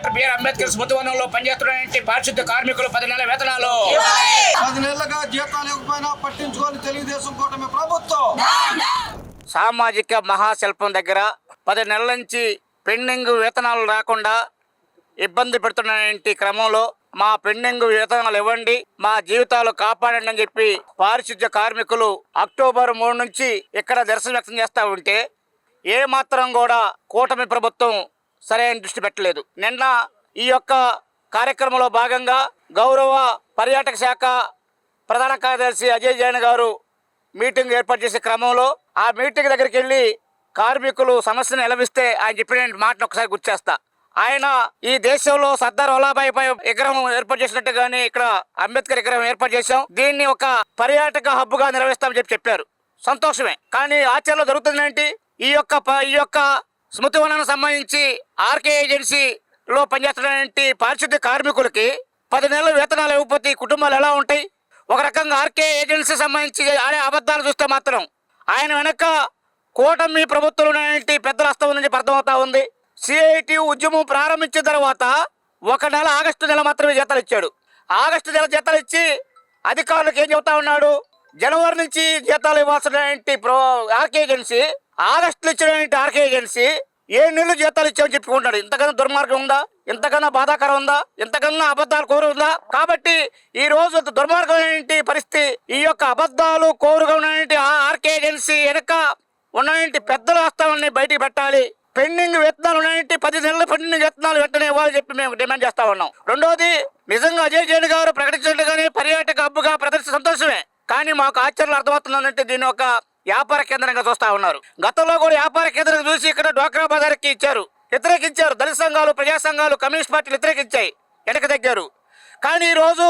Doctor BR Ambedkar స్మృతివనంలో పనిచేస్తున్నటువంటి పారిశుద్ధ్య కార్మికులు 10 నెలల వేతనాలు 10 నెలలుగా జీతాలు ఇవ్వకపోయినా పట్టించుకొని తెలుగుదేశం కూటమి ప్రభుత్వం. సామాజిక మహాశిల్పం దగ్గర 10 నెలల నుంచి పెండింగ్ వేతనాలు రాకుండా ఇబ్బంది పెడుతున్నటువంటి క్రమంలో మా పెండింగ్ వేతనాలు ఇవ్వండి, మా జీవితాలు కాపాడండి అని చెప్పి పారిశుద్ధ్య కార్మికులు అక్టోబర్ 3 నుంచి ఇక్కడ నిరసన వ్యక్తం చేస్తూ ఉంటే ఏ మాత్రం కూడా కూటమి ప్రభుత్వం సరైన దృష్టి పెట్టలేదు. నిన్న ఈ యొక్క కార్యక్రమంలో భాగంగా గౌరవ పర్యాటక శాఖ ప్రధాన కార్యదర్శి అజయ్ జైన్ గారు మీటింగ్ ఏర్పాటు చేసే క్రమంలో ఆ మీటింగ్ దగ్గరికి వెళ్ళి కార్మికులు సమస్యను ఎలవిస్తే ఆయన చెప్పిన మాటను ఒకసారి గుర్తు చేస్తా. ఆయన ఈ దేశంలో సర్దార్ వల్లభాయ్ విగ్రహం ఏర్పాటు చేసినట్టుగానే ఇక్కడ అంబేద్కర్ విగ్రహం ఏర్పాటు చేశాం, దీన్ని ఒక పర్యాటక హబ్ గా నిర్వహిస్తామని చెప్పారు. సంతోషమే. కానీ ఆచరణలో జరుగుతుంది ఏంటి? ఈ యొక్క స్మృతివనానికి సంబంధించి ఆర్కే ఏజెన్సీలో పనిచేస్తున్నటువంటి పారిశుద్ధ్య కార్మికులకి 10 నెలల వేతనాలు ఇవ్వకపోతే కుటుంబాలు ఎలా ఉంటాయి? ఒక రకంగా ఆర్కే ఏజెన్సీ సంబంధించి ఆడే అబద్ధాలు చూస్తే మాత్రం ఆయన వెనక కూటమి ప్రభుత్వంలో ఉన్నటువంటి పెద్దల హస్తం నుంచి అర్థమవుతా ఉంది. సిఐటి ఉద్యమం ప్రారంభించిన తర్వాత 1 నెల ఆగస్టు నెల మాత్రమే జీతాలు ఇచ్చాడు. ఆగస్టు నెల జీతాలు ఇచ్చి అధికారులకు ఏం చెబుతా ఉన్నాడు? జనవరి నుంచి జీతాలు ఇవ్వాల్సినటువంటి ఆర్కే ఏజెన్సీ ఆగస్టులో ఇచ్చినటువంటి ఆర్కే ఏజెన్సీ 7 నెలలు జీతాలు ఇచ్చామని చెప్పుకుంటాడు. ఇంతకన్నా దుర్మార్గం ఉందా? ఇంతకన్నా బాధాకరం ఉందా? ఇంతకన్నా అబద్ధాలు కోరు ఉందా? కాబట్టి ఈ రోజు దుర్మార్గమైన పరిస్థితి, ఈ యొక్క అబద్ధాలు కోరుగా ఉన్నటువంటి ఆర్కే ఏజెన్సీ వెనక ఉన్నటువంటి పెద్దల హస్తాన్ని బయటికి పెట్టాలి. పెండింగ్ వేతనాలు ఉన్నటువంటి 10 నెలల పెండింగ్ వేతనాలు వెంటనే ఇవ్వాలని చెప్పి మేము డిమాండ్ చేస్తా ఉన్నాం. రెండోది, నిజంగా అజయ్ జైన్ గారు ప్రకటించినట్టుగానే పర్యాటక హబ్బుగా ప్రదర్శన సంతోషమే. కానీ మాకు ఆశ్చర్యం అర్థమవుతుందంటే దీని ఒక వ్యాపార కేంద్రంగా చూస్తా ఉన్నారు. గతంలో కూడా వ్యాపార కేంద్రంగా చూసి ఇక్కడ డ్వాక్రా బజార్కి ఇచ్చారు, వ్యతిరేకించారు. దళిత సంఘాలు, ప్రజా సంఘాలు, కమ్యూనిస్ట్ పార్టీలు వ్యతిరేకించాయి, వెనక తగ్గారు. కానీ ఈరోజు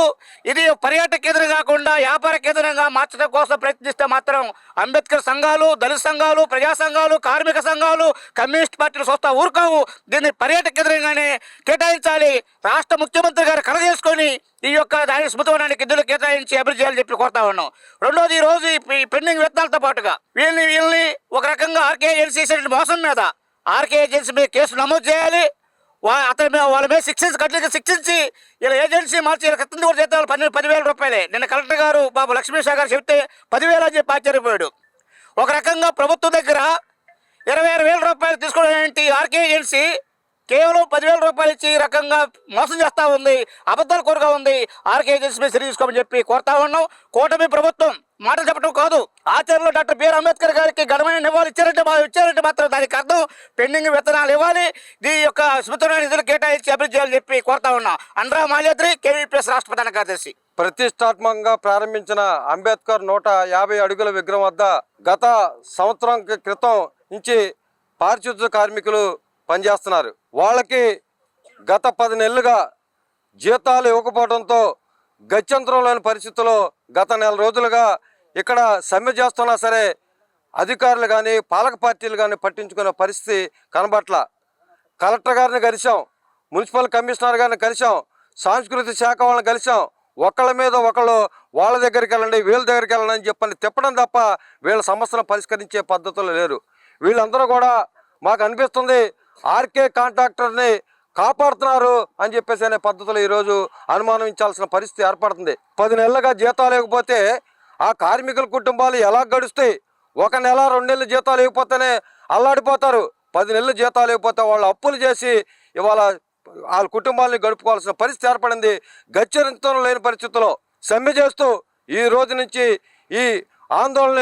ఇది పర్యాటక కేంద్రం కాకుండా వ్యాపార కేంద్రంగా మార్చడం కోసం ప్రయత్నిస్తే మాత్రం అంబేద్కర్ సంఘాలు, దళిత సంఘాలు, ప్రజా సంఘాలు, కార్మిక సంఘాలు, కమ్యూనిస్ట్ పార్టీలు చూస్తా ఊరుకోవు. దీన్ని పర్యాటక కేంద్రంగానే కేటాయించాలి. రాష్ట్ర ముఖ్యమంత్రి గారు కలగజేసుకొని ఈ యొక్క దాని స్మృతివనానికి నిధులు కేటాయించి అభివృద్ధి చేయాలని చెప్పి కోరుతా ఉన్నాం. రెండోది, ఈ రోజు ఈ పెండింగ్ వేతనాలతో పాటుగా వీళ్ళని ఒక రకంగా ఆర్కే ఏజెన్సీ మోసం మీద ఆర్కే ఏజెన్సీ మీద కేసు నమోదు చేయాలి. వాళ్ళ మీద శిక్షించి ఇలా ఏజెన్సీ మార్చి ఇలా క్రితం కూడా జీతాలు 10,000 రూపాయలే. నిన్న కలెక్టర్ గారు బాబు లక్ష్మీషా గారు చెప్తే 10,000 అని చెప్పి ఆశ్చర్యపోయాడు. ఒక రకంగా ప్రభుత్వం దగ్గర 26,000 రూపాయలు తీసుకోవడానికి ఆర్కే ఏజెన్సీ కేవలం 10,000 రూపాయలు ఇచ్చి ఈ రకంగా మోసం చేస్తూ ఉంది, అబద్ధాలు కోరుగా ఉంది. ఆర్కే ఏజెన్సీ మీద చర్య తీసుకోమని చెప్పి కోరుతా ఉన్నాం. కూటమి ప్రభుత్వం మాటలు చెప్పడం కాదు, ఆచరణలో డాక్టర్ బిఆర్ అంబేద్కర్ గారికి ఘనమైన నివాళులు ఇచ్చారంటే మాత్రం దానికి అర్థం పెండింగ్ వేతనాలు ఇవ్వాలి, ఈ యొక్క స్మృతివన నిధులు కేటాయించి అభివృద్ధి చేయాలని చెప్పి కోరుతా ఉన్నాం. అండ్రా మాల్యాద్రి, కేవీపీఎస్ రాష్ట్ర ప్రధాన కార్యదర్శి. ప్రతిష్టాత్మకంగా ప్రారంభించిన అంబేద్కర్ 150 అడుగుల విగ్రహం వద్ద గత సంవత్సరం క్రితం నుంచి పారిశుద్ధ్య కార్మికులు పనిచేస్తున్నారు. వాళ్ళకి గత 10 నెలలుగా జీతాలు ఇవ్వకపోవడంతో గత్యంతరం లేని పరిస్థితుల్లో గత నెల రోజులుగా ఇక్కడ సమ్మె చేస్తున్నా సరే అధికారులు కానీ పాలక పార్టీలు కానీ పట్టించుకునే పరిస్థితి కనబట్ల. కలెక్టర్ గారిని కలిసాం, మున్సిపల్ కమిషనర్ గారిని కలిసాం, సాంస్కృతిక శాఖ వాళ్ళని కలిసాం. ఒకళ్ళ మీద ఒకళ్ళు వాళ్ళ దగ్గరికి వెళ్ళండి, వీళ్ళ దగ్గరికి వెళ్ళండి అని చెప్పని తిప్పడం తప్ప వీళ్ళ సమస్యను పరిష్కరించే పద్ధతులు లేరు. వీళ్ళందరూ కూడా మాకు అనిపిస్తుంది ఆర్కే కాంట్రాక్టర్ని కాపాడుతున్నారు అని చెప్పేసి అనే పద్ధతులు ఈరోజు అనుమానించాల్సిన పరిస్థితి ఏర్పడుతుంది. 10 నెలలుగా జీతాలు ఇవ్వకపోతే ఆ కార్మికుల కుటుంబాలు ఎలా గడుస్తాయి? 1 నెల 2 నెలలు జీతాలు ఇవ్వకపోతేనే అల్లాడిపోతారు. 10 నెలలు జీతాలు ఇవ్వకపోతే వాళ్ళు అప్పులు చేసి ఇవాళ వాళ్ళ కుటుంబాలని గడుపుకోవాల్సిన పరిస్థితి ఏర్పడింది. గత్యంతరం లేని పరిస్థితుల్లో సమ్మె చేస్తూ ఈ రోజు నుంచి ఈ ఆందోళన,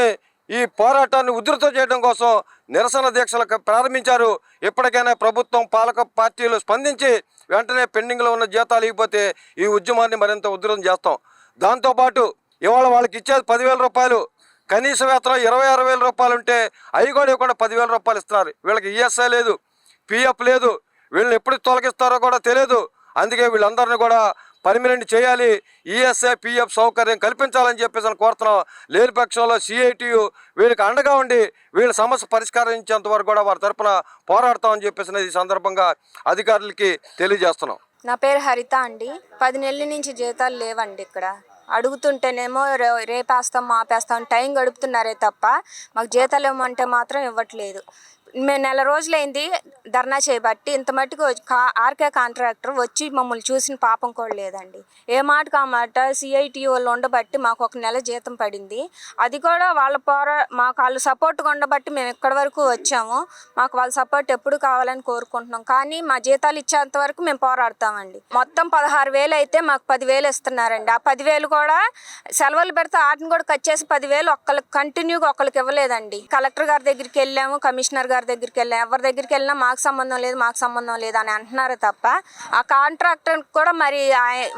ఈ పోరాటాన్ని ఉధృతం చేయడం కోసం నిరసన దీక్షలకు ప్రారంభించారు. ఇప్పటికైనా ప్రభుత్వం, పాలక పార్టీలు స్పందించి వెంటనే పెండింగ్లో ఉన్న జీతాలు ఇవ్వకపోతే ఈ ఉద్యమాన్ని మరింత ఉధృతం చేస్తాం. దాంతోపాటు ఇవాళ వాళ్ళకి ఇచ్చేది 10,000 రూపాయలు, కనీస వేతనం 26,000 రూపాయలు ఉంటే అవి కూడా ఇవ్వకుండా 10,000 రూపాయలు ఇస్తున్నారు. వీళ్ళకి ఈఎస్ఐ లేదు, పిఎఫ్ లేదు, వీళ్ళని ఎప్పుడు తొలగిస్తారో కూడా తెలియదు. అందుకే వీళ్ళందరినీ కూడా పర్మినెంట్ చేయాలి, ఈఎస్ఐ పిఎఫ్ సౌకర్యం కల్పించాలని చెప్పేసి అని కోరుతున్నాం. లేని పక్షంలో సిఐటియు వీళ్ళకి అండగా ఉండి వీళ్ళ సమస్య పరిష్కరించేంత వరకు కూడా వారి తరపున పోరాడతామని చెప్పేసి ఈ సందర్భంగా అధికారులకి తెలియజేస్తున్నాం. నా పేరు హరిత అండి. 10 నెలల నుంచి జీతాలు లేవండి. ఇక్కడ అడుగుతుంటేనేమో రేపేస్తాం మాపేస్తాం టైం గడుపుతున్నారే తప్ప మాకు జీతాలు ఇవ్వమంటే మాత్రం ఇవ్వట్లేదు. మేము నెల రోజులైంది ధర్నా చేయబట్టి ఇంత మట్టుకు ఆర్కే కాంట్రాక్టర్ వచ్చి మమ్మల్ని చూసిన పాపం కూడా లేదండి. ఏ మాటకు ఆ మాట సిఐటి వాళ్ళు ఉండబట్టి మాకు ఒక నెల జీతం పడింది. అది కూడా వాళ్ళ మాకు వాళ్ళు సపోర్ట్గా ఉండబట్టి మేము ఇక్కడి వరకు వచ్చాము. మాకు వాళ్ళ సపోర్ట్ ఎప్పుడు కావాలని కోరుకుంటున్నాం. కానీ మా జీతాలు ఇచ్చేంత వరకు మేము పోరాడతామండి. మొత్తం 16,000 అయితే మాకు 10,000 ఇస్తున్నారండి. ఆ 10,000 కూడా సెలవులు పెడితే వాటిని కూడా కట్ చేసి 10,000 ఒక్కరికి కంటిన్యూగా ఒక్కరికి ఇవ్వలేదండి. కలెక్టర్ గారి దగ్గరికి వెళ్ళాము, కమిషనర్ గారి దగ్గరికి వెళ్ళాము. ఎవరి దగ్గరికి వెళ్ళినా మాకు సంబంధం లేదు అని అంటున్నారు తప్ప ఆ కాంట్రాక్టర్ కూడా మరి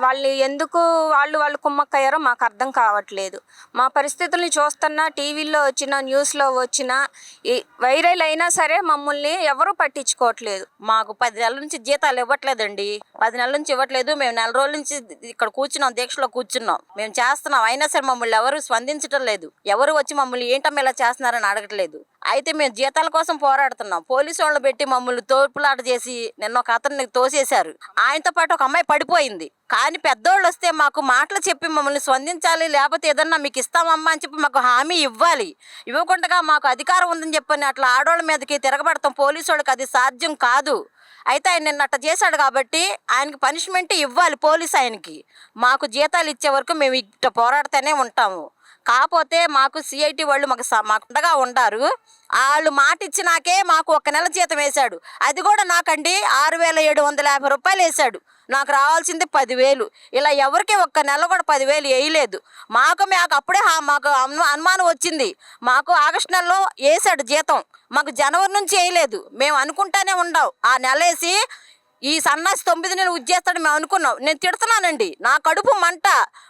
వాళ్ళు ఎందుకు వాళ్ళు కుమ్మక్కయ్యారో మాకు అర్థం కావట్లేదు. మా పరిస్థితుల్ని చూస్తున్నా టీవీలో వచ్చిన న్యూస్లో వచ్చిన వైరల్ అయినా సరే మమ్మల్ని ఎవరూ పట్టించుకోవట్లేదు. మాకు 10 నెలల నుంచి జీతాలు ఇవ్వట్లేదండి. 10 నెలల నుంచి ఇవ్వట్లేదు. మేము నెల రోజుల నుంచి ఇక్కడ కూర్చున్నాం, దీక్షలో కూర్చున్నాం, మేము చేస్తున్నాం. అయినా సరే మమ్మల్ని ఎవరు స్పందించడం లేదు. ఎవరు వచ్చి మమ్మల్ని ఏంటమ్మా ఇలా చేస్తున్నారని అడగట్లేదు. అయితే మేము జీతాల కోసం పోరాడుతున్నాం. పోలీసు వాళ్ళు పెట్టి మమ్మల్ని తోపులాట చేసి నిన్న ఒక అతన్ని తోసేశారు. ఆయనతో పాటు ఒక అమ్మాయి పడిపోయింది. కానీ పెద్దోళ్ళు వస్తే మాకు మాటలు చెప్పి మమ్మల్ని స్పందించాలి, లేకపోతే ఏదన్నా మీకు ఇస్తామమ్మా అని చెప్పి మాకు హామీ ఇవ్వాలి. ఇవ్వకుండా మాకు అధికారం ఉందని చెప్పని అట్లా ఆడోళ్ళ మీదకి తిరగబడతాం. పోలీసు వాళ్ళకి అది సాధ్యం కాదు. అయితే ఆయన నిన్న అట్ట చేశాడు కాబట్టి ఆయనకి పనిష్మెంట్ ఇవ్వాలి పోలీసు ఆయనకి. మాకు జీతాలు ఇచ్చే వరకు మేము ఇట్ట పోరాడుతూనే ఉంటాము. కాకపోతే మాకు సిఐటి వాళ్ళు మాకు అండగా ఉండారు. వాళ్ళు మాట ఇచ్చినాకే మాకు 1 నెల జీతం వేశాడు. అది కూడా నాకండి 6,750 రూపాయలు వేశాడు. నాకు రావాల్సింది 10,000. ఇలా ఎవరికి 1 నెల కూడా 10,000 వేయలేదు. మాకు అప్పుడే మాకు అనుమానం వచ్చింది. మాకు ఆగస్టు నెలలో వేసాడు జీతం, మాకు జనవరి నుంచి వేయలేదు. మేము అనుకుంటానే ఉండాం. ఆ నెల వేసి ఈ సన్నాసి 9 నెలలు ఉద్దేస్తాడు మేము అనుకున్నాం. నేను తిడుతున్నానండి, నా కడుపు మంట.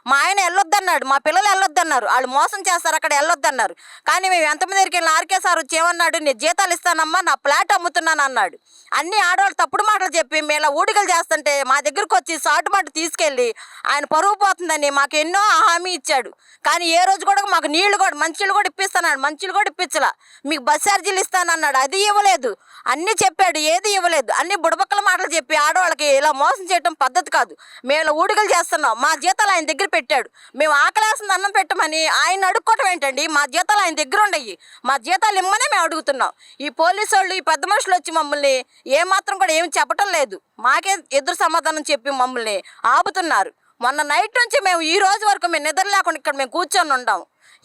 మా ఆయన వెళ్ళొద్దన్నాడు, మా పిల్లలు వెళ్ళొద్దన్నారు. వాళ్ళు మోసం చేస్తారు, అక్కడ వెళ్ళొద్దన్నారు. కానీ మేము ఎంతమంది దగ్గరికి వెళ్ళిన ఆర్కే సార్ వచ్చి ఏమన్నాడు, నేను జీతాలు ఇస్తానమ్మా, నా ఫ్లాట్ అమ్ముతున్నాను అన్నాడు. అన్ని ఆడవాళ్ళు తప్పుడు మాటలు చెప్పి మేము ఊడికలు చేస్తుంటే మా దగ్గరకు వచ్చి సాటు మాట తీసుకెళ్ళి ఆయన పరువు పోతుందని మాకు ఎన్నో హామీ ఇచ్చాడు. కానీ ఏ రోజు కూడా మాకు నీళ్లు కూడా మంచిళ్ళు కూడా ఇప్పిస్తానన్నాడు. మంచిళ్ళు కూడా ఇప్పించలా. మీకు బస్ ఛార్జీలు ఇస్తానన్నాడు, అది ఇవ్వలేదు. అన్నీ చెప్పాడు, ఏది ఇవ్వలేదు. అన్ని బుడబక్కల మాటలు చెప్పి ఆడవాళ్ళకి ఇలా మోసం చేయడం పద్ధతి కాదు. మేము ఇలా ఊడికలు చేస్తున్నాం. మా జీతాలు ఆయన దగ్గర పెట్టాడు. మేము ఆకలేస్తుంది అన్నం పెట్టమని ఆయన అడుక్కోవటం ఏంటండి? మా జీతాలు ఆయన దగ్గర ఉండయి. మా జీతాలు ఇమ్మనే మేము అడుగుతున్నాం. ఈ పోలీసు వాళ్ళు, ఈ పెద్ద మనుషులు వచ్చి మమ్మల్ని ఏమాత్రం కూడా ఏమి చెప్పటం లేదు. మాకే ఎదురు సమాధానం చెప్పి మమ్మల్ని ఆపుతున్నారు. మొన్న నైట్ నుంచి మేము ఈ రోజు వరకు మేము నిద్ర లేకుండా ఇక్కడ మేము కూర్చొని ఉన్నాం.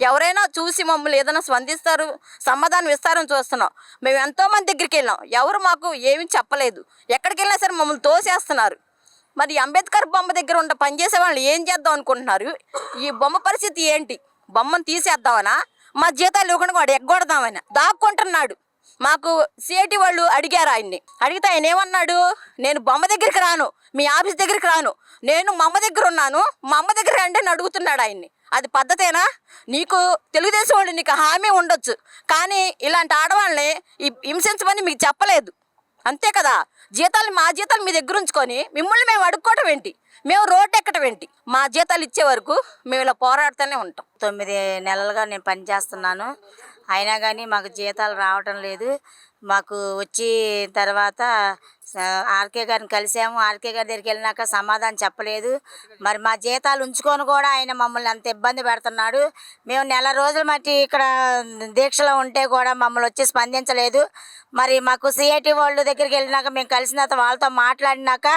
ఎవరైనా చూసి మమ్మల్ని ఏదైనా స్పందిస్తారు, సమాధానం ఇస్తారని చూస్తున్నాం. మేము ఎంతోమంది దగ్గరికి వెళ్ళాం, ఎవరు మాకు ఏమీ చెప్పలేదు. ఎక్కడికి వెళ్ళినా సరే మమ్మల్ని తోసేస్తున్నారు. మరి అంబేద్కర్ బొమ్మ దగ్గర ఉండ పనిచేసే వాళ్ళు ఏం చేద్దాం అనుకుంటున్నారు? ఈ బొమ్మ పరిస్థితి ఏంటి? బొమ్మను తీసేద్దామనా? మా జీతాలు ఇవ్వకుండా వాడు ఎగ్గొడదామని దాక్కుంటున్నాడు. మాకు సిఐటి వాళ్ళు అడిగారు ఆయన్ని. అడిగితే ఆయన ఏమన్నాడు, నేను బొమ్మ దగ్గరికి రాను, మీ ఆఫీస్ దగ్గరికి రాను, నేను మా అమ్మ దగ్గర ఉన్నాను, మా అమ్మ దగ్గర రండి అని అడుగుతున్నాడు ఆయన్ని. అది పద్ధతేనా? నీకు తెలుగుదేశం వాళ్ళు నీకు హామీ ఉండొచ్చు, కానీ ఇలాంటి ఆడవాళ్ళని హింసించమని మీకు చెప్పలేదు, అంతే కదా? మా జీతాలు మీ దగ్గర ఉంచుకొని మిమ్మల్ని మేము అడుక్కోవటం ఏంటి? మేము రోడ్డు ఎక్కటం ఏంటి? మా జీతాలు ఇచ్చే వరకు మేము ఇలా పోరాడుతూనే ఉంటాం. 9 నెలలుగా నేను పనిచేస్తున్నాను. అయినా కానీ మాకు జీతాలు రావటం లేదు. మాకు వచ్చి తర్వాత ఆర్కే గారిని కలిసాము. ఆర్కే గారి దగ్గరికి వెళ్ళినాక సమాధానం చెప్పలేదు. మరి మా జీతాలు ఉంచుకొని కూడా ఆయన మమ్మల్ని అంత ఇబ్బంది పెడుతున్నాడు. మేము నెల రోజుల మట్టి ఇక్కడ దీక్షలో ఉంటే కూడా మమ్మల్ని వచ్చి స్పందించలేదు. మరి మాకు సిఐటి వాళ్ళ దగ్గరికి వెళ్ళినాక మేము కలిసిన వాళ్ళతో మాట్లాడినాక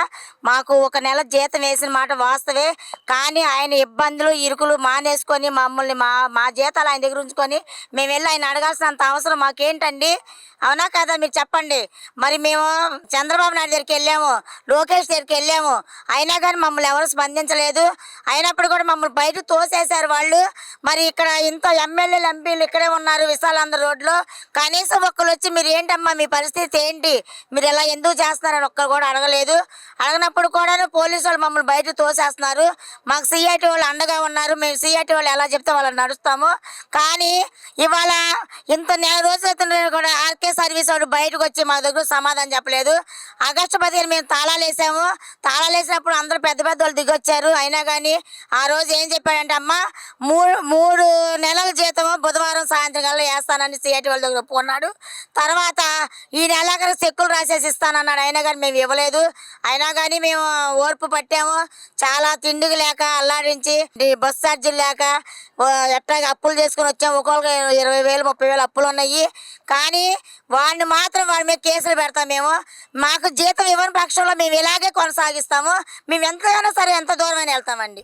మాకు 1 నెల జీతం వేసిన మాట వాస్తవే. కానీ ఆయన ఇబ్బందులు ఇరుకులు మానేసుకొని మమ్మల్ని మా జీతాలు ఆయన దగ్గర ఉంచుకొని మేము వెళ్ళి ఆయన అడగాల్సినంత అవసరం మాకేంటండి? అవునా కదా? మీరు చెప్పండి. మరి మేము చంద్రబాబు నాయుడు దగ్గరికి వెళ్ళాము, లోకేష్ దగ్గరికి వెళ్ళాము, అయినా కానీ మమ్మల్ని ఎవరు స్పందించలేదు. అయినప్పుడు కూడా మమ్మల్ని బయట తోసేశారు వాళ్ళు. మరి ఇక్కడ ఇంత ఎమ్మెల్యేలు ఎంపీలు ఇక్కడే ఉన్నారు విశాలాంధ్ర రోడ్లో. కనీసం ఒక్కరు వచ్చి మీరు ఏంటమ్మా మీ పరిస్థితి ఏంటి, మీరు ఎలా ఎందుకు చేస్తున్నారని ఒక్కరు కూడా అడగలేదు. అడగనప్పుడు కూడా పోలీసు వాళ్ళు మమ్మల్ని బయట తోసేస్తున్నారు. మాకు సిఐటి వాళ్ళు అండగా ఉన్నారు. మేము సిఐటి వాళ్ళు ఎలా చెప్తే వాళ్ళని నడుస్తాము. కానీ ఇవాళ ఇంత నెల రోజులు కూడా ఆర్కే సర్వీస్ వాడు బయటకు వచ్చి మా దగ్గర సమాధానం చెప్పలేదు. ఆగస్టు 15 మేము తాళాలు వేసాము. తాళాలు వేసినప్పుడు అందరూ పెద్ద పెద్ద వాళ్ళు దిగొచ్చారు. అయినా కానీ ఆ రోజు ఏం చెప్పాడంటే, అమ్మ 3 నెలల జీతం బుధవారం సాయంత్రం కల్లా వేస్తానని సిఐటి వాళ్ళ దగ్గర ఒప్పుకున్నాడు. తర్వాత ఈ నెలాఖరు చెక్కులు రాసేసి ఇస్తానన్నాడు. అయినా కానీ మేము ఇవ్వలేదు. అయినా కానీ మేము ఓర్పు పట్టాము. చాలా తిండికి లేక అల్లాడించి బస్ ఛార్జీలు లేక ఎట్లా అప్పులు చేసుకుని వచ్చాము. ఒక్కొక్కరికి 20,000 30,000 అప్పులు ఉన్నాయి. కానీ వాడిని మాత్రం వాడి మీద కేసులు పెడతాం మేము. మాకు జీతం ఇవ్వని పక్షంలో మేము ఇలాగే కొనసాగిస్తాము. మేము ఎంతైనా సరే ఎంత దూరమైనా వెళ్తామండి.